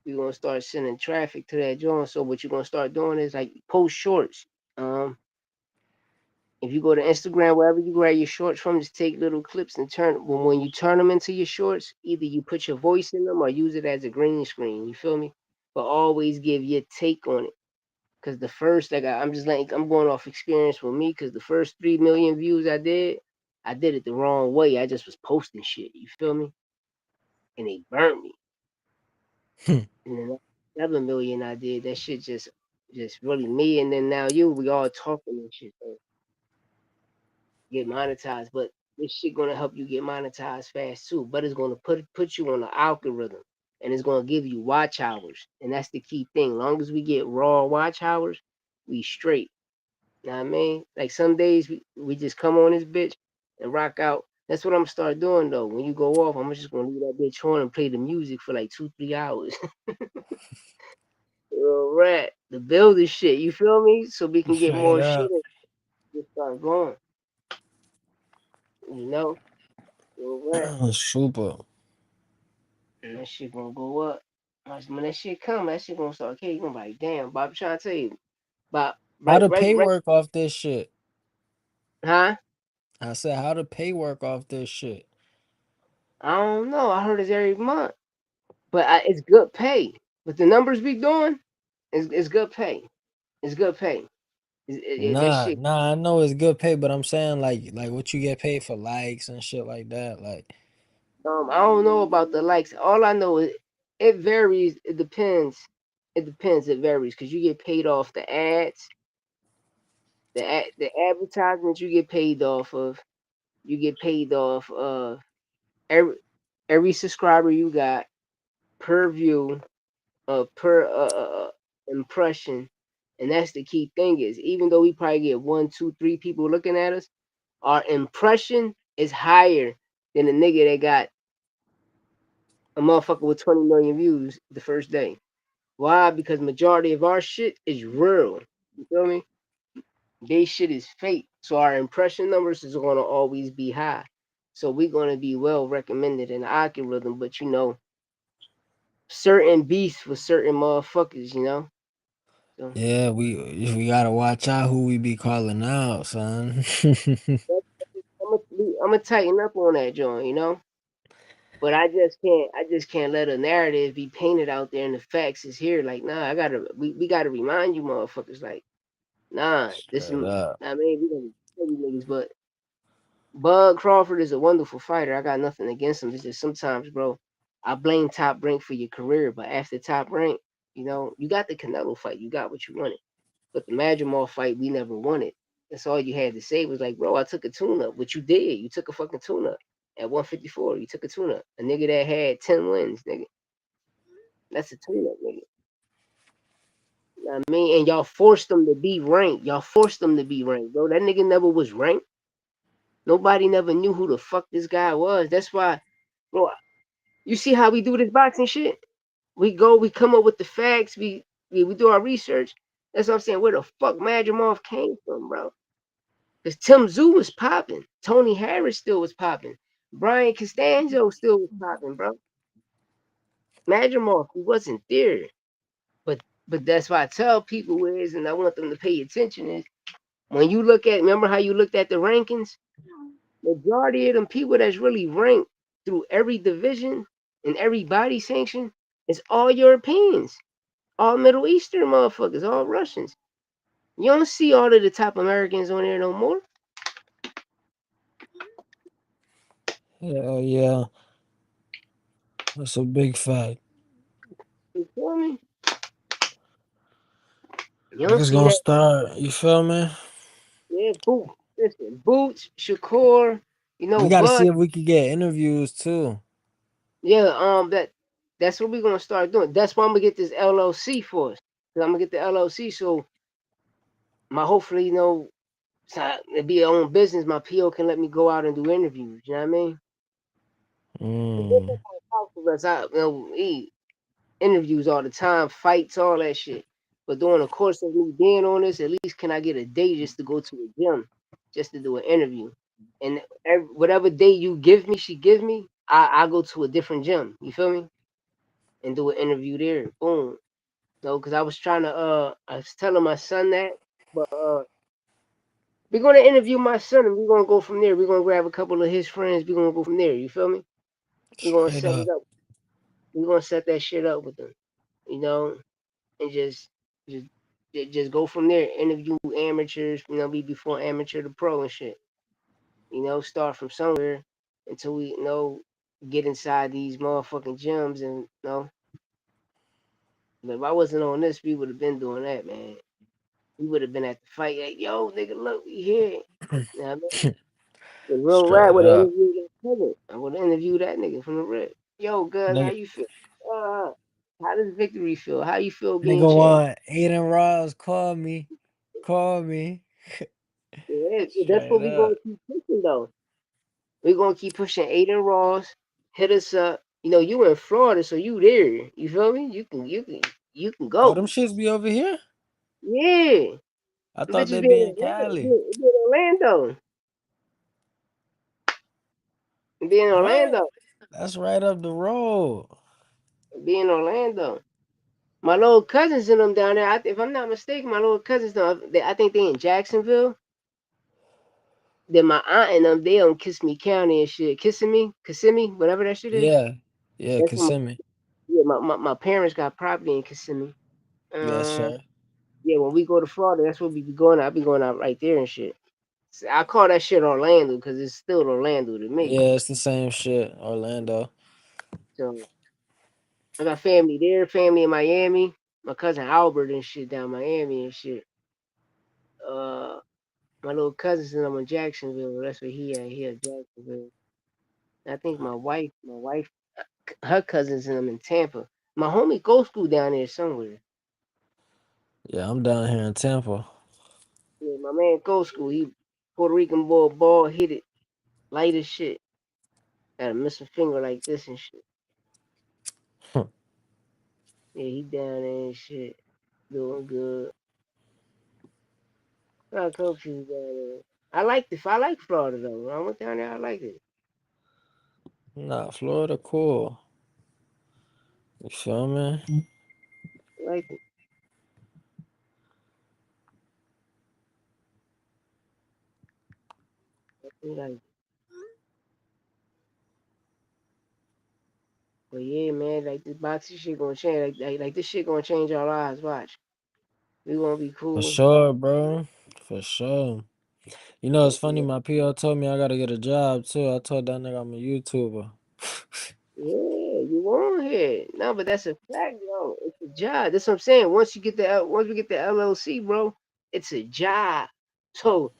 we gonna start sending traffic to that joint. So what you gonna start doing is like post shorts. Um, if you go to Instagram, wherever you grab your shorts from, just take little clips and turn. When you turn them into your shorts, either you put your voice in them or use it as a green screen. You feel me? But always give your take on it. Cause the first, like I'm just like I'm going off experience with me. Cause the first 3 million views I did it the wrong way. I just was posting shit. You feel me? And they burnt me. And then 7 million I did that shit just really me. And then now we all talking and shit. So get monetized, but this shit gonna help you get monetized fast too. But it's gonna put you on the algorithm, and it's gonna give you watch hours, and that's the key thing. Long as we get raw watch hours, we straight. You know what I mean? Like some days we just come on this bitch and rock out. That's what I'm gonna start doing though. When you go off, I'm just gonna leave that bitch on and play the music for like 2-3 hours. Real rat, the builder shit. You feel me? So we can get Straight more shit up. and just start going. You know, real rat. Super. And that shit gonna go up. When that shit come, that shit gonna start. Okay, you gonna be like, damn, Bob, I'm trying to tell you, Bob, How right, to right, pay right, work off this shit? huh? I said how to pay work off this shit. I don't know. I heard it's every month, but it's good pay. But the numbers we doing is good pay. It's good pay. That Nah, shit. nah, I know it's good pay, but I'm saying like what you get paid for likes and shit like that. Like, I don't know about the likes. All I know is it varies. It depends. It depends. It varies because you get paid off the ads, the advertisements you get paid off of. You get paid off every every subscriber you got per view, per impression, and that's the key thing is even though we probably get 1, 2, 3 people looking at us, our impression is higher than the nigga that got a motherfucker with 20 million views the first day. Why? Because majority of our shit is real. You feel me? They shit is fake. So our impression numbers is gonna always be high. So we're gonna be well recommended in the algorithm, but you know, certain beasts for certain motherfuckers, you know? So yeah, we gotta watch out who we be calling out, son. I'm gonna tighten up on that joint, you know? But I just can't let a narrative be painted out there and the facts is here. Like, nah, we gotta remind you motherfuckers, like, nah, this is Straight up. I mean, we gonna kill you niggas, but Bud Crawford is a wonderful fighter. I got nothing against him. It's just sometimes, bro, I blame Top Rank for your career, but after Top Rank, you know, you got the Canelo fight. You got what you wanted. But the Madrimal fight, we never won it. That's all you had to say was like, bro, I took a tune up. What you did, you took a fucking tune up at 154. You took a tune up. A nigga that had 10 wins, nigga. That's a tune up, nigga. You know what I mean? And y'all forced them to be ranked. Y'all forced them to be ranked, bro. That nigga never was ranked. Nobody never knew who the fuck this guy was. That's why, bro. You see how we do this boxing shit? We come up with the facts, we do our research. That's what I'm saying. Where the fuck Madrimov came from, bro? Because Tim Zoo was popping. Tony Harris still was popping. Brian Costanzo still was popping, bro. Madrimov, he wasn't there. But that's why I tell people is, and I want them to pay attention is when you look at remember how you looked at the rankings? Majority of them people that's really ranked through every division and every body sanction is all Europeans, all Middle Eastern motherfuckers, all Russians. You don't see all of the top Americans on there no more. Hell yeah. That's a big fact. You feel me? You don't Niggas see gonna that. start, you feel me? Yeah, Boots, Shakur, We gotta Bud. see if we could get interviews too. Yeah, that's what we're gonna start doing. That's why I'm gonna get this LLC for us. Cause I'm gonna get the LLC so my hopefully, so it be our own business. My PO can let me go out and do interviews. You know what I mean? Mm. For us, interviews all the time, fights, all that shit. But during the course of me being on this, at least can I get a day just to go to the gym, just to do an interview. And whatever day you give me, she give me, I go to a different gym. You feel me? And do an interview there. Boom. No, because I was trying to I was telling my son that, but we're gonna interview my son and we're gonna go from there. We're gonna grab a couple of his friends, we're gonna go from there, you feel me? We're gonna Straight set it up. up. We're gonna set that shit up with them, you know, and just just go from there. Interview amateurs, be before amateur to pro and shit. Start from somewhere until we get inside these motherfucking gyms and but if I wasn't on this, we would have been doing that, man. We would have been at the fight, like, yo, nigga, look, we here. You know what I mean? The real rap Straight would have up. interviewed that cousin. I would have interviewed that nigga from the rip. Yo, Gus, how Nigga, you feel? How does victory feel? How you feel being nigga champ? want Aiden Ross, call me. Call me. Yeah, that's Straight what we gonna up. keep pushing though. We're gonna keep pushing Aiden Ross. Hit us up. You in Florida, so you there. You feel me? You can Oh, go. them shits be over here? Yeah. I The thought bitches they be be in in Atlanta. Cali. Be in Orlando. Be in What? Orlando. That's right up the road. Be in Orlando. My little cousins and them down there. If I'm not mistaken, my little cousins, I think they in Jacksonville. Then my aunt and them, they on Kissimmee County and shit. Kissimmee, whatever that shit is. Yeah. Yeah, That's where Kissimmee. my parents got property in Kissimmee. Yes, Uh, sir. yeah, when we go to Florida, that's where we be going. I'll be going out right there and shit. So I call that shit Orlando because it's still Orlando to me. Yeah, it's the same shit. Orlando. So I got family there, family in Miami. My cousin Albert and shit down Miami and shit. Uh, my little cousins and I'm in Jacksonville. That's where he at. He at Jacksonville. I think my wife, her cousins and them in Tampa. My homie go school down there somewhere. Yeah, I'm down here in Tampa. Yeah, my man go school. He Puerto Rican boy, ball hit it light as shit. Got a missing finger like this and shit. Yeah, he down there and shit, doing good. I coach you down there. I like Florida though. When I went down there, I liked it. Nah, Florida cool. You feel me? I liked it. I liked it. But yeah, man, like this boxing shit gonna change. Like this shit gonna change our lives. Watch, we gonna be For cool. sure, bro. For sure. You know, it's funny. My PO told me I gotta get a job too. I told that nigga I'm a YouTuber. Yeah, you on here. No, but that's a fact, yo. It's a job. That's what I'm saying. Once we get the LLC, bro, it's a job. So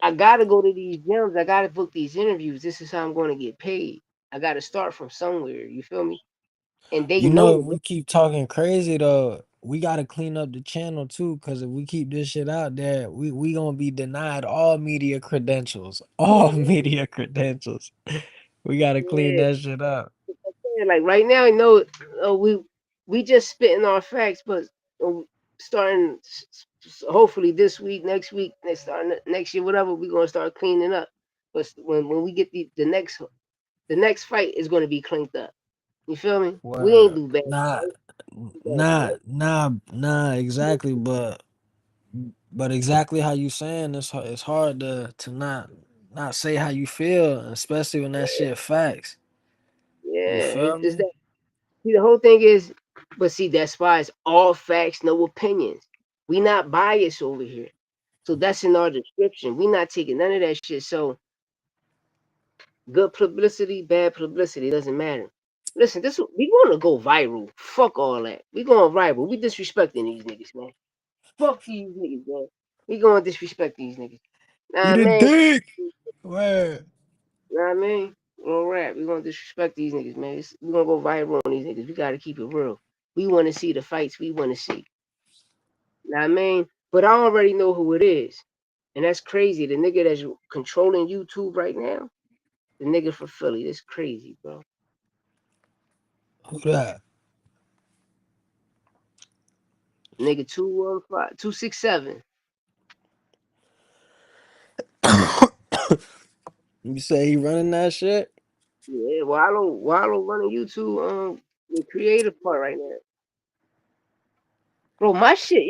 I gotta go to these gyms. I gotta book these interviews. This is how I'm gonna get paid. I gotta start from somewhere. You feel me? And they You know know, if that. we keep talking crazy though, we gotta clean up the channel too. Cause if we keep this shit out there, we gonna be denied all media credentials. All media credentials. We gotta clean Yeah, that shit up. yeah. Like right now, we just spitting our facts, but uh, starting hopefully this week, next week, starting next year, whatever, we're gonna start cleaning up. But when we get the next fight is gonna be cleaned up. You feel me? We ain't Word. do bad, Not, right? We bad, not, right? nah, nah, exactly. But exactly how you saying it's hard to not say how you feel, especially when that shit facts. You Yeah, feel it's me? that. See, the whole thing is, but see, that's why it's all facts, no opinions. We not biased over here. So that's in our description. We not taking none of that shit. So good publicity, bad publicity, doesn't matter. Listen, we wanna go viral. Fuck all that. We going viral. We disrespecting these niggas, man. Fuck these niggas, man. We gonna disrespect these niggas. Eat Nah, a man. dick. Word. Know what I mean? Real rap. We gonna disrespect these niggas, man. We gonna go viral on these niggas. We gotta keep it real. We wanna see the fights we wanna see. Know what I mean? But I already know who it is. And that's crazy. The nigga that's controlling YouTube right now, the nigga from Philly. That's crazy, bro. Who that? Nigga 215, 267. You say he running that shit? Yeah, Wallow running YouTube the creative part right now. Bro, my shit,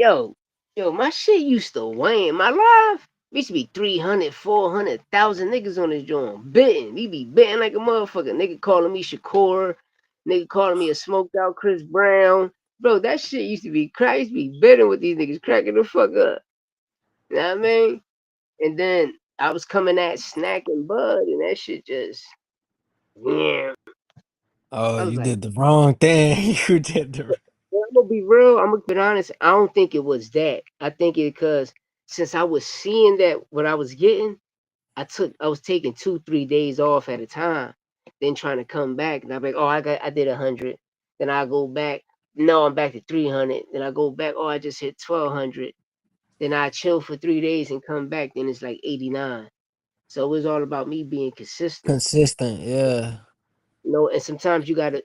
my shit used to wane. My live used to be 300, 400,000 niggas on this joint. Bitten. We be bitten like a motherfucker. Nigga calling me Shakur. Nigga calling me a smoked out Chris Brown. Bro, that shit used to be crack. Used to be bitten with these niggas cracking the fuck up. You know what I mean? And then I was coming at Snack and Bud, and that shit just, yeah. Oh, I was you like, did the wrong thing. You did the. well, I'm gonna be real. I'm gonna be honest. I don't think it was that. I think it because since I was seeing that what I was getting, I was taking 2, 3 days off at a time, then trying to come back, and I'm like, oh, I did 100. Then I go back. No, I'm back to 300. Then I go back. Oh, I just hit 1,200. Then I chill for 3 days and come back. Then it's like 89. So it was all about me being consistent. Consistent, yeah. And sometimes you gotta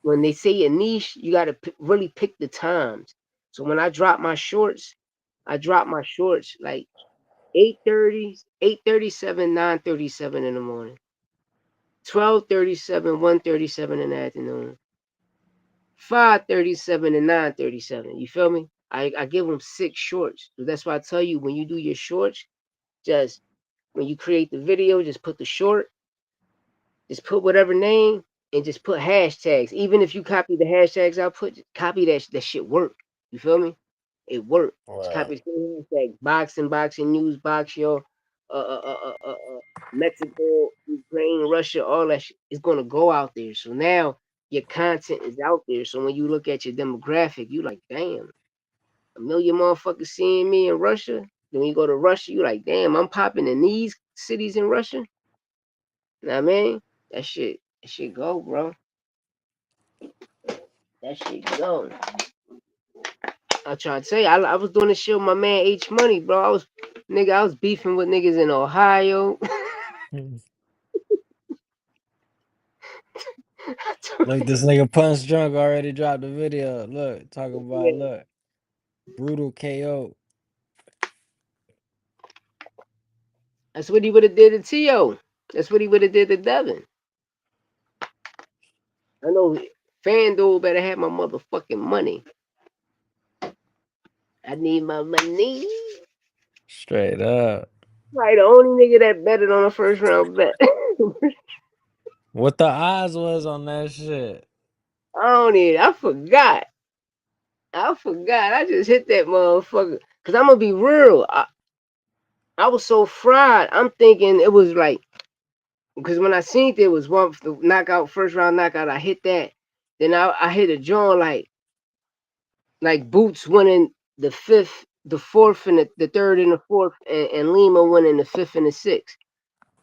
when they say a niche, you got to really pick the times. So when I drop my shorts like 8:30, 8:37, 9:37 in the morning, 12:37, 1:37 in the afternoon, 5:37 and 9:37. You feel me? I give them 6 shorts. So that's why I tell you when you do your shorts, just when you create the video, just put the short, just put whatever name and just put hashtags. Even if you copy the hashtags I put, copy that shit work. You feel me? It worked. Just Right. copy the same hashtag. Boxing news, box yo, Mexico, Ukraine, Russia, all that shit is gonna go out there. So now your content is out there. So when you look at your demographic, you like, damn, a million motherfuckers seeing me in Russia. Then when you go to Russia, you like, damn, I'm popping in these cities in Russia. Know what I mean? That shit go, bro. That shit go. I try to tell you, I was doing this shit with my man H Money, bro. I was beefing with niggas in Ohio. Look, this nigga Punch Drunk already dropped the video. Look, talk about Yeah, look. Brutal KO. that's what he would have did to T.O. That's what he would have did to Devin. I know FanDuel better have my motherfucking money. I need my money. Straight up. Right, the only nigga that betted on a first round bet. What the odds was on that shit? I don't need. I forgot. I forgot. I just hit that motherfucker. Cause I'm gonna be real. I was so fried. I'm thinking it was like because when I seen it was one the knockout first round knockout. I hit that. Then I hit a joint like Boots winning the fifth, the fourth, and the third and the fourth, and Lima winning the fifth and the sixth.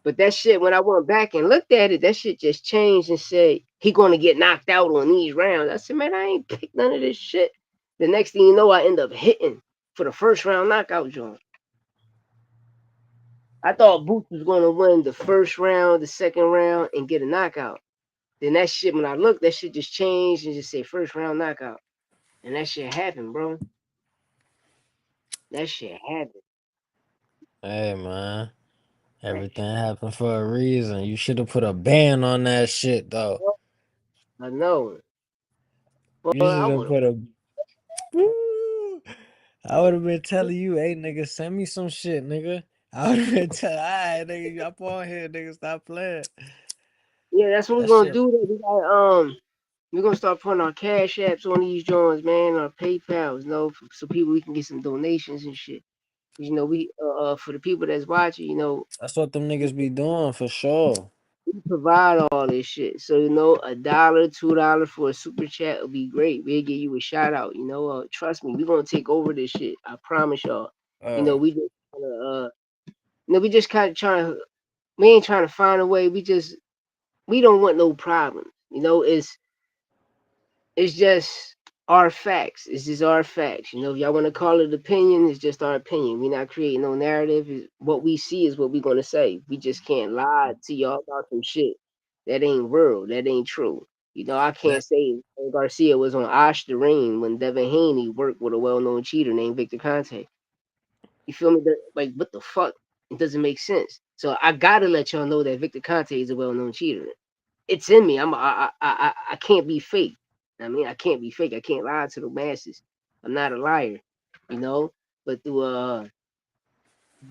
But that shit, when I went back and looked at it, that shit just changed and said he gonna get knocked out on these rounds. I said, man, I ain't picked none of this shit. The next thing you know, I end up hitting for the first round knockout joint. I thought Boots was gonna win the first round, the second round, and get a knockout. Then that shit, when I looked, that shit just changed and just say first round knockout. And that shit happened, bro. That shit happened. Hey man. Everything happened for a reason. You should have put a ban on that shit though. I know. Well, You I should have would. put a. Woo! I would have been telling you, hey nigga, send me some shit, nigga. I would have been telling, alright, nigga, up on here, nigga, stop playing. Yeah, that's what we're That gonna shit. do. That we're gonna start putting our cash apps on these joints, man. Our PayPal's, so people we can get some donations and shit. We for the people that's watching, That's what them niggas be doing for sure. we provide all this shit. So $1, $2 for a super chat would be great. We'll give you a shout out. Trust me, we're gonna take over this shit. I promise y'all. Uh, We just we just kind of trying to. We ain't trying to find a way. We don't want no problems. It's just our facts. It's just our facts. If y'all want to call it opinion, it's just our opinion. We're not creating no narrative. What we see is what we're gonna say. We just can't lie to y'all about some shit that ain't real. That ain't true. You know, I That can't say Garcia was on Osterine when Devin Haney worked with a well-known cheater named Victor Conte. You feel me? Like, what the fuck? It doesn't make sense. So I gotta let y'all know that Victor Conte is a well-known cheater. It's in me. I can't be fake. I mean, I can't be fake. I can't lie to the masses. I'm not a liar, you know. But do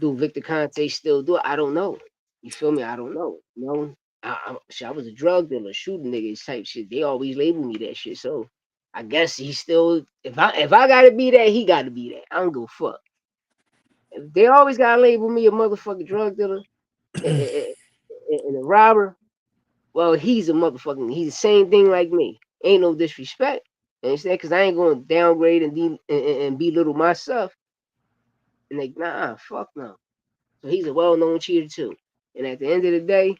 Victor Conte still do it? I don't know. You feel me? I don't know. You know, shit, I was a drug dealer, shooting niggas type shit. They always label me that shit. So I guess he still. If I gotta be that, he gotta be that. I don't give a fuck. If they always gotta label me a motherfucking drug dealer and a robber, well, he's a motherfucking. He's the same thing like me. Ain't no disrespect. You understand? Because I ain't going to downgrade and belittle myself. And like, nah, fuck no. So he's a well-known cheater too. And at the end of the day,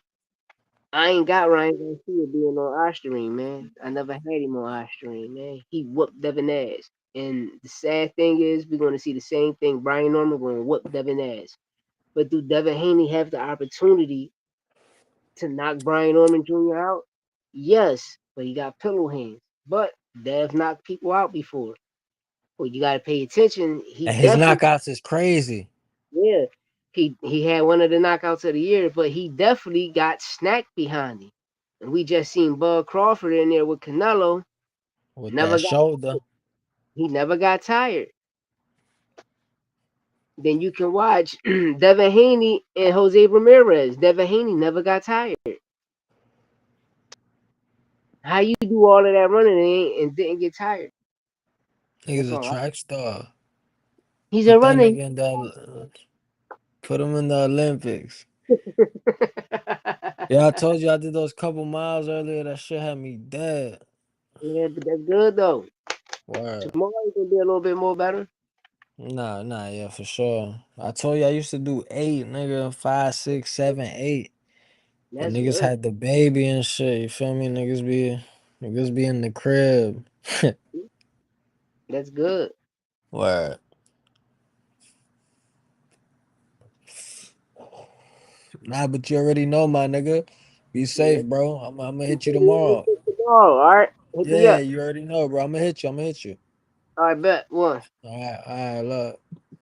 I ain't got Ryan Garcia being on Osterine, man. I never had him on Osterine, man. He whooped Devin ass. And the sad thing is, we're going to see the same thing. Brian Norman going to whoop Devin ass. But do Devin Haney have the opportunity to knock Brian Norman Jr. out? Yes, but he got pillow hands. But Dev knocked people out before. Well, you got to pay attention. He and his definitely, knockouts is crazy. yeah, he had one of the knockouts of the year, but he definitely got snacked behind him. And we just seen Bud Crawford in there with Canelo. With Never that got shoulder. he never got tired. Then you can watch Devin Haney and Jose Ramirez. Devin Haney never got tired. How you do all of that running and didn't get tired? Nigga's That's a all. track star. He's a Put that runner. nigga in the put him in the Olympics. Yeah, I told you I did those couple miles earlier. That shit had me dead. Yeah, but that's good though. Word. Tomorrow it's gonna be a little bit more better. Nah, yeah, for sure. I told you I used to do 8, nigga, 5, 6, 7, 8. But That's niggas good. had the baby and shit. You feel me? Niggas be in the crib. That's good. Word. Nah, but you already know, my nigga. Be Yeah. safe, bro. I'm gonna hit you tomorrow. Tomorrow, all right. Hit me Yeah, up. you already know, bro. I'm gonna hit you. All right, bet one. All right, look.